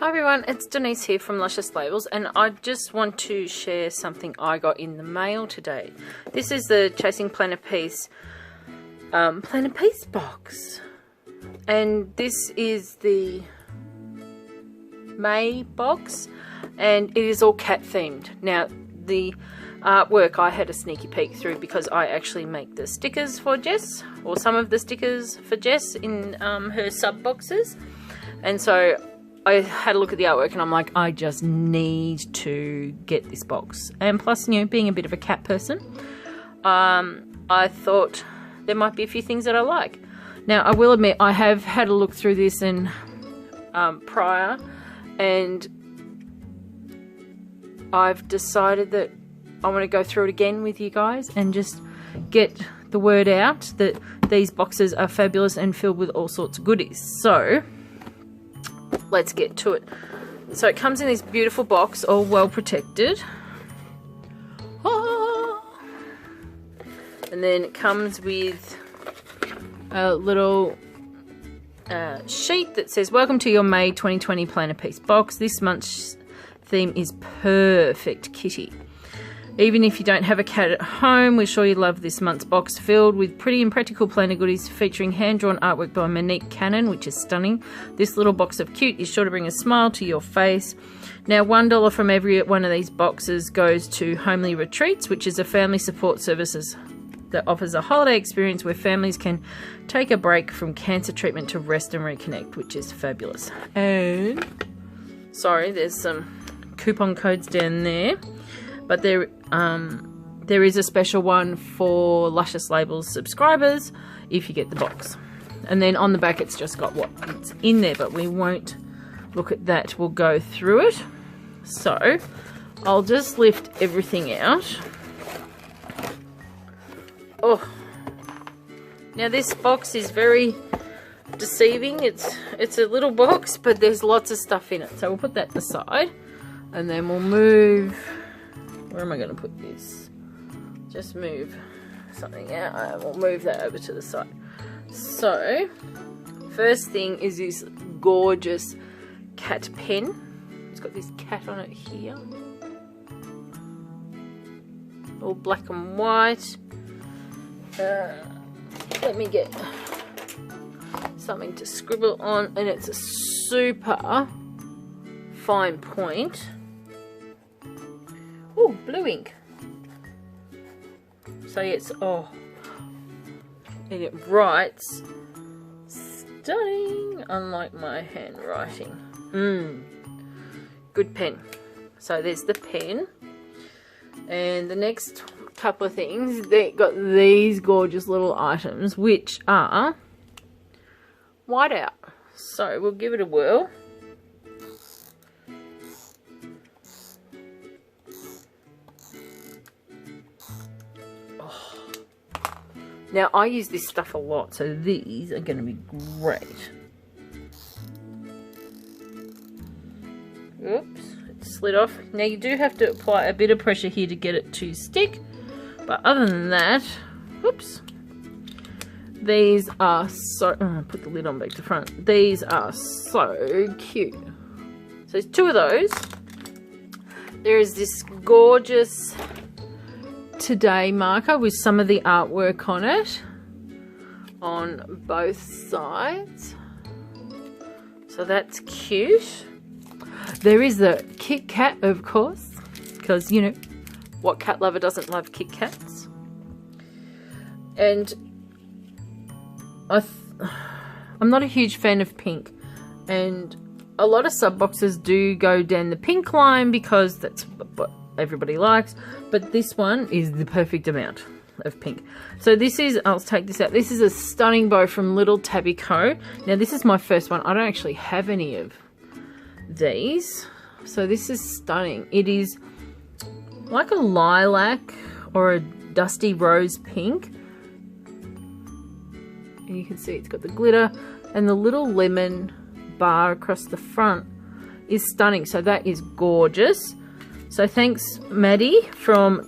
Hi everyone, it's Denise here from Luscious Labels, and I just want to share something I got in the mail today. This is the Chasing Planner Piece box, and this is the May box, and it is all cat themed. Now the artwork I had a sneaky peek through because I actually make the stickers for Jess, or some of the stickers for Jess in her sub boxes, and so I had a look at the artwork and I'm like, I just need to get this box. And plus, you know, being a bit of a cat person, I thought there might be a few things that I like. Now, I will admit, I have had a look through this and prior, and I've decided that I want to go through it again with you guys and just get the word out that these boxes are fabulous and filled with all sorts of goodies. So let's get to it. So it comes in this beautiful box, all well protected. And then it comes with a little sheet that says, welcome to your May 2020 Planner Piece box. This month's theme is Puurfect Kitty. Even if you don't have a cat at home, we're sure you love this month's box, filled with pretty and practical planner goodies featuring hand-drawn artwork by Monique Cannon, which is stunning. This little box of cute is sure to bring a smile to your face. Now, $1 from every one of these boxes goes to Homely Retreats, which is a family support services that offers a holiday experience where families can take a break from cancer treatment to rest and reconnect, which is fabulous. And sorry, there's some coupon codes down there. But there is a special one for Luscious Labels subscribers if you get the box. And then on the back it's just got what's in there, but we won't look at that. We'll go through it. So I'll just lift everything out. Oh, now this box is very deceiving. It's a little box, but there's lots of stuff in it. So we'll put that aside, and then we'll move. Where am I going to put this? Just move something out and we'll move that over to the side. So, first thing is this gorgeous cat pen. It's got this cat on it here. All black and white. Let me get something to scribble on, and it's a super fine point. Oh, blue ink. So it's, oh, and it writes stunning, unlike my handwriting. Good pen. So there's the pen. And the next couple of things, they got these gorgeous little items, which are whiteout. So we'll give it a whirl. Now, I use this stuff a lot, so these are going to be great. Oops, it slid off. Now, you do have to apply a bit of pressure here to get it to stick. But other than that, whoops. These are so... Oh, put the lid on back to front. These are so cute. So, there's two of those. There is this gorgeous Today marker with some of the artwork on it on both sides, so that's cute. There is the Kit Kat, of course, because you know what cat lover doesn't love Kit Kats. And I'm not a huge fan of pink, and a lot of sub boxes do go down the pink line because that's what everybody likes, but this one is the perfect amount of pink. So this is, I'll take this out, this is a stunning bow from Little Tabby Co. Now this is my first one. I don't actually have any of these, so this is stunning. It is like a lilac or a dusty rose pink, and you can see it's got the glitter, and the little lemon bar across the front is stunning. So that is gorgeous. So thanks Maddie from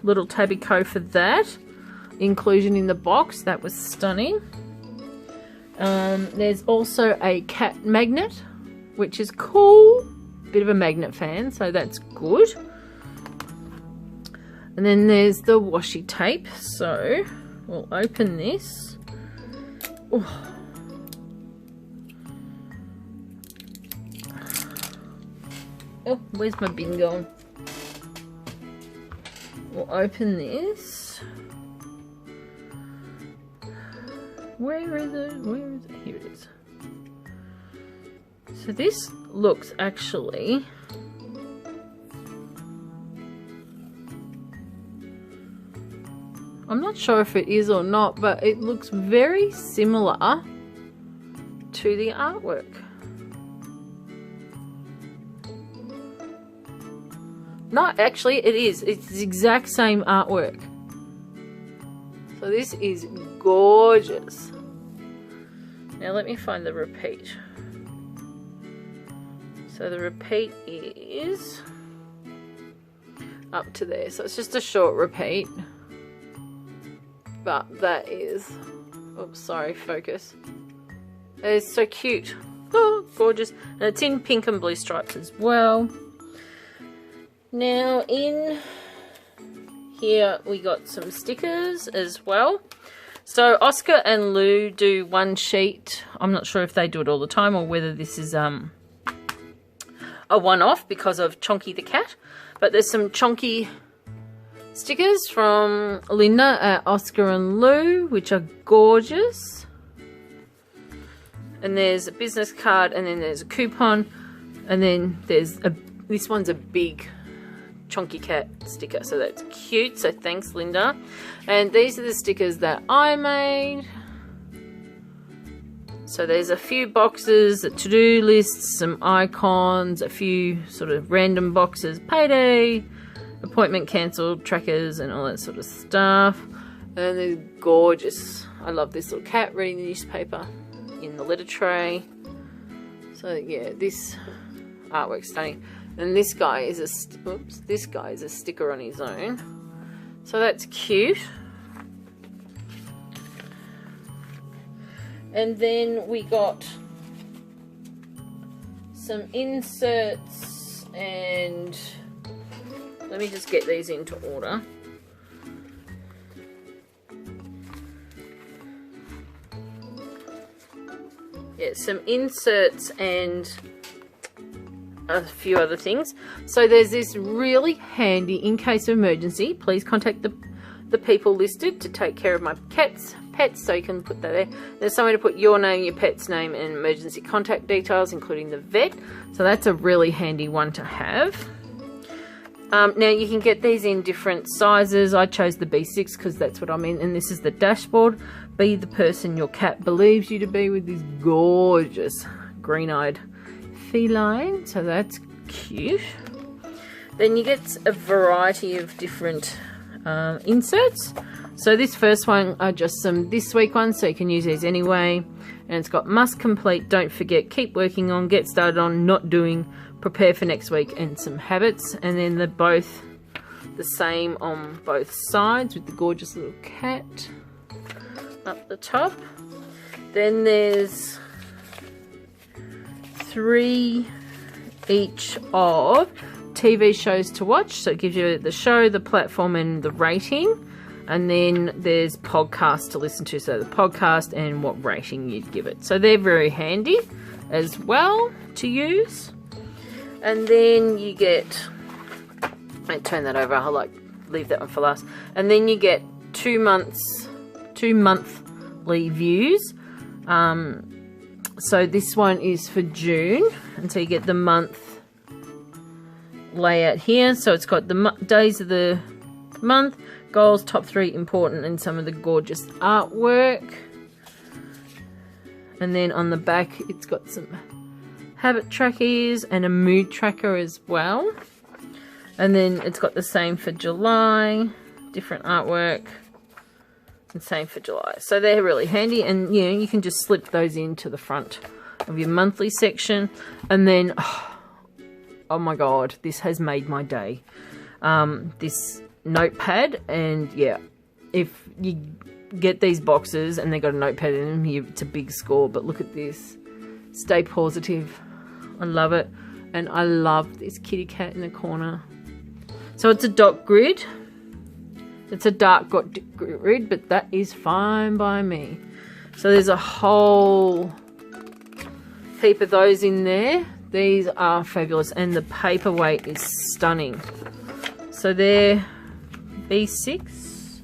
Little Tabby Co for that inclusion in the box. That was stunning. There's also a cat magnet which is cool. Bit of a magnet fan, so that's good. And then there's the washi tape, so we'll open this. Oh. Oh, where's my bin gone? We'll open this. Where is it? Where is it? Here it is. So this looks actually I'm not sure if it is or not, but it looks very similar to the artwork. No, actually it is. It's the exact same artwork. So this is gorgeous. Now let me find the repeat. So the repeat is up to there. So it's just a short repeat. But that is, oops, sorry, focus. That is so cute. Oh, gorgeous. And it's in pink and blue stripes as well. Now in here we got some stickers as well. So Oscar and Lou do one sheet. I'm not sure if they do it all the time or whether this is a one-off because of Chonky the cat. But there's some Chonky stickers from Linda at Oscar and Lou, which are gorgeous. And there's a business card, and then there's a coupon, and then there's this one's a big Chonky cat sticker, so that's cute. So thanks, Linda. And these are the stickers that I made. So there's a few boxes, a to-do list, some icons, a few sort of random boxes, payday, appointment cancelled, trackers, and all that sort of stuff. And they're gorgeous. I love this little cat reading the newspaper in the letter tray. So yeah, this artwork's stunning. And this guy is this guy is a sticker on his own. So that's cute. And then we got some inserts, and let me just get these into order. Yeah, some inserts and a few other things. So there's this really handy, in case of emergency, please contact the people listed to take care of my pets, so you can put that there. There's somewhere to put your name, your pet's name, and emergency contact details, including the vet. So that's a really handy one to have. Now you can get these in different sizes. I chose the B6 because that's what I'm in, and this is the dashboard. Be the person your cat believes you to be, with this gorgeous green-eyed feline. So that's cute. Then you get a variety of different inserts. So this first one are just some this week ones, so you can use these anyway. And it's got must complete, don't forget, keep working on, get started on, not doing, prepare for next week, and some habits. And then they're both the same on both sides with the gorgeous little cat up the top. Then there's 3 each of TV shows to watch. So it gives you the show, the platform, and the rating. And then there's podcasts to listen to, so the podcast and what rating you'd give it. So they're very handy as well to use. And then you get, I turn that over, I'll leave that one for last. And then you get 2 monthly views. So this one is for June, and so you get the month layout here. So it's got the days of the month, goals, top 3 important, and some of the gorgeous artwork. And then on the back it's got some habit trackers and a mood tracker as well. And then it's got the same for July, different artwork, and same for July. So they're really handy, and you know, you can just slip those into the front of your monthly section. And then oh my god, this has made my day. This Notepad, and yeah, if you get these boxes and they got a Notepad in them, it's a big score. But look at this, stay positive. I love it. And I love this kitty cat in the corner. So it's a dot grid. It's a dark grid, but that is fine by me. So there's a whole heap of those in there. These are fabulous, and the paperweight is stunning. So they're B6.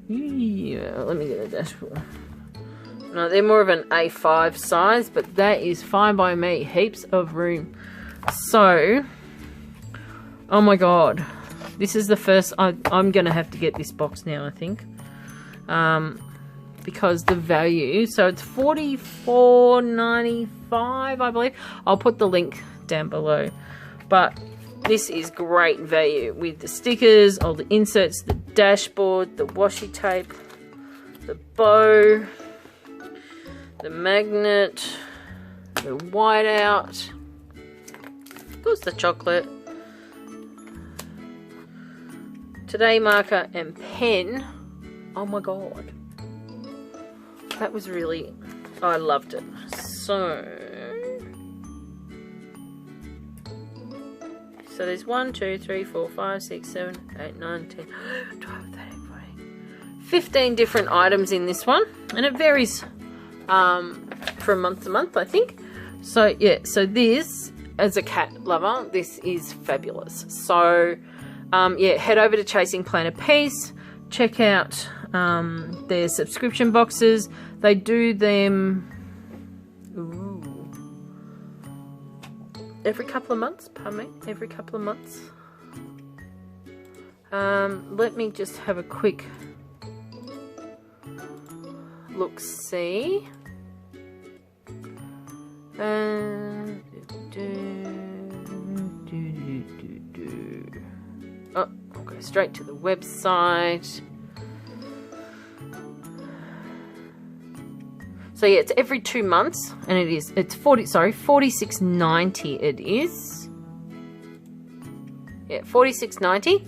Yeah, let me get a dashboard. No, they're more of an A5 size, but that is fine by me. Heaps of room. So, oh my god. This is the first, I'm going to have to get this box now, I think. Because the value, so it's $44.95, I believe. I'll put the link down below. But this is great value with the stickers, all the inserts, the dashboard, the washi tape, the bow, the magnet, the whiteout, of course the chocolate, today marker and pen. Oh my god, that was really, I loved it. So there's 1, 2, 3, 4, 5, 6, 7, 8, 9, 10, 12, 13, 14, 15 different items in this one, and it varies from month to month, I think. So yeah, so this, as a cat lover, this is fabulous. So yeah, head over to Chasing Planner Peace, check out their subscription boxes. They do them every couple of months, pardon me, every couple of months. Let me just have a quick look, see. Oh, I'll go straight to the website. So yeah, it's every 2 months, and it's $46.90 it is. Yeah, $46.90.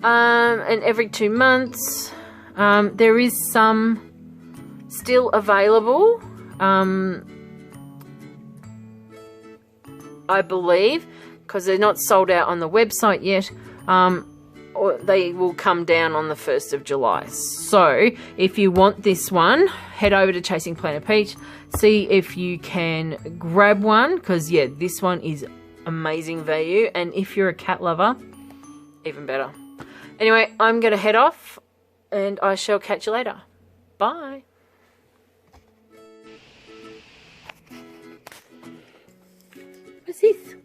And every 2 months, there is some still available, I believe, because they're not sold out on the website yet. Or they will come down on the 1st of July. So if you want this one, head over to Chasing Planner Peach, see if you can grab one, because yeah, this one is amazing value, and if you're a cat lover, even better. Anyway, I'm going to head off, and I shall catch you later. Bye. What's this?